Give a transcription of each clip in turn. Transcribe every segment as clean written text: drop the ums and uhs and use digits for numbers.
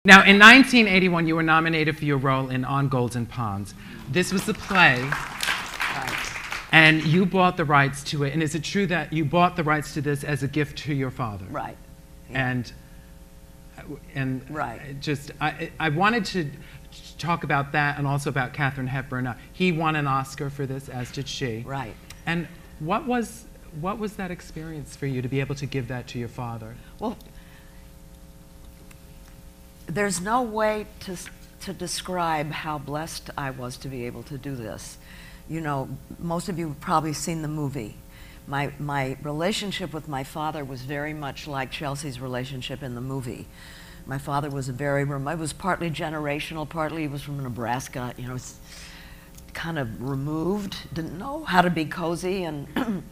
Now, in 1981, you were nominated for your role in On Golden Ponds. This was the play, and you bought the rights to it. And is it true that you bought the rights to this as a gift to your father? Right. Yeah. And right. Just, I wanted to talk about that and also about Katharine Hepburn. He won an Oscar for this, as did she. Right. And what was that experience for you to be able to give that to your father? Well, there's no way to describe how blessed I was to be able to do this. You know, most of you have probably seen the movie. My relationship with my father was very much like Chelsea's relationship in the movie. My father was it was partly generational, partly he was from Nebraska, you know, was kind of removed, didn't know how to be cozy, and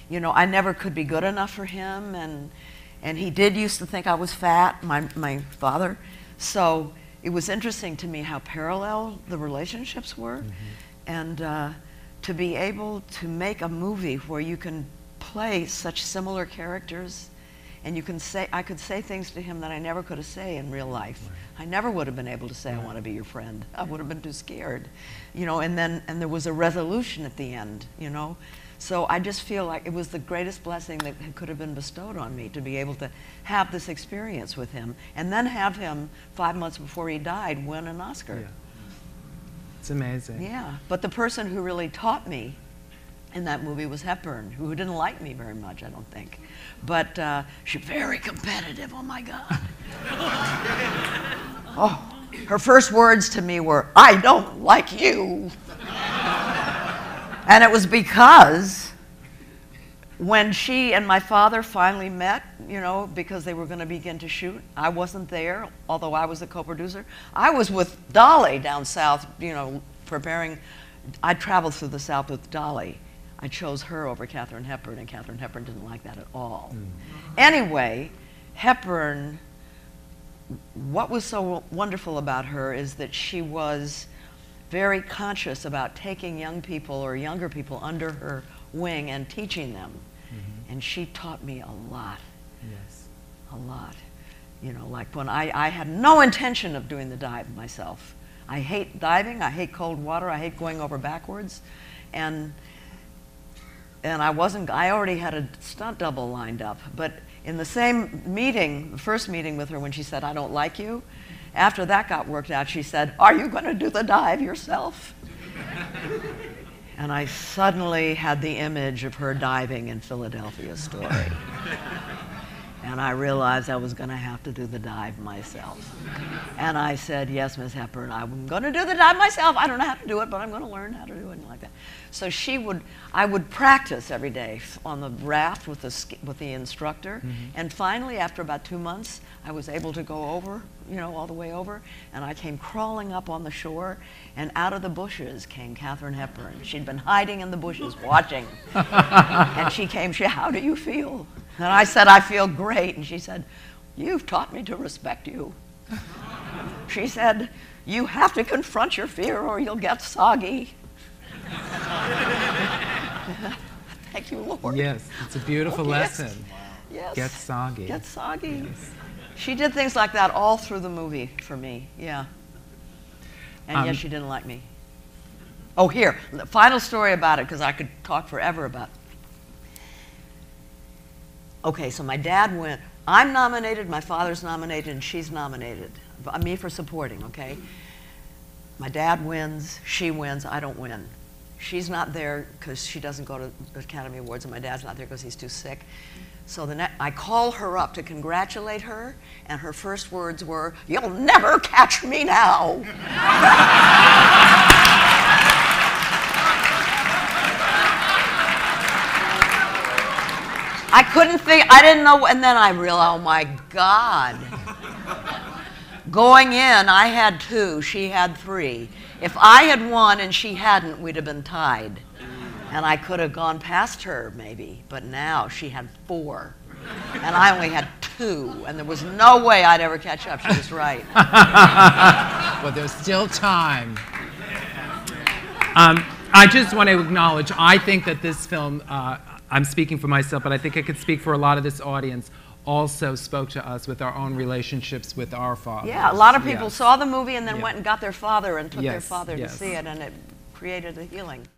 you know, I never could be good enough for him, and he did used to think I was fat, my father. So it was interesting to me how parallel the relationships were, and to be able to make a movie where you can play such similar characters, and you can say, I could say things to him that I never could have said in real life. Right. I never would have been able to say, I want to be your friend. I would have been too scared, you know. And there was a resolution at the end, you know. So I just feel like it was the greatest blessing that could have been bestowed on me to be able to have this experience with him, and then have him 5 months before he died win an Oscar. Yeah. It's amazing. Yeah, but the person who really taught me in that movie was Hepburn, who didn't like me very much, I don't think. But she's very competitive, oh my God. Oh, her first words to me were, I don't like you. And it was because when she and my father finally met, you know, because they were going to begin to shoot, I wasn't there, although I was the co-producer. I was with Dolly down south, you know, preparing. I traveled through the South with Dolly. I chose her over Katharine Hepburn, and Katharine Hepburn didn't like that at all. Anyway, Hepburn, what was so wonderful about her is that she was very conscious about taking young people or younger people under her wing and teaching them. And she taught me a lot. Yes. A lot. You know, like when I had no intention of doing the dive myself. I hate diving, I hate cold water, I hate going over backwards. And I already had a stunt double lined up. But in the same meeting, the first meeting with her when she said, I don't like you, after that got worked out, she said, are you going to do the dive yourself? And I suddenly had the image of her diving in Philadelphia Story. And I realized I was going to have to do the dive myself. And I said, yes, Ms. Hepburn, I'm going to do the dive myself. I don't know how to do it, but I'm going to learn how to do it like that. So I would practice every day on the raft with the instructor. And finally, after about 2 months, I was able to go over, you know, all the way over. And I came crawling up on the shore, and out of the bushes came Katharine Hepburn. She'd been hiding in the bushes watching. And she came, how do you feel? And I said, I feel great. And she said, you've taught me to respect you. She said, you have to confront your fear or you'll get soggy. Thank you, Lord. Yes, it's a beautiful lesson. Yes. Get soggy. Get soggy. Yes. She did things like that all through the movie for me, yeah. And yes, she didn't like me. Oh, here, the final story about it, because I could talk forever about it. Okay, so my dad went, I'm nominated, my father's nominated, and she's nominated. Me for supporting, okay? My dad wins, she wins, I don't win. She's not there because she doesn't go to the Academy Awards, and my dad's not there because he's too sick. So I call her up to congratulate her, and her first words were, you'll never catch me now. I couldn't think, I didn't know, and then I realized, oh my God. Going in, I had 2, she had 3. If I had won and she hadn't, we'd have been tied. And I could have gone past her, maybe, but now she had 4. And I only had 2, and there was no way I'd ever catch up. She was right. Well, there's still time. I just want to acknowledge, I think that this film, I'm speaking for myself, but I think I could speak for a lot of this audience, also spoke to us with our own relationships with our fathers. Yeah, a lot of people Yes. saw the movie and then Yeah. went and got their father and took their Yes, father to yes. see it, and it created a healing.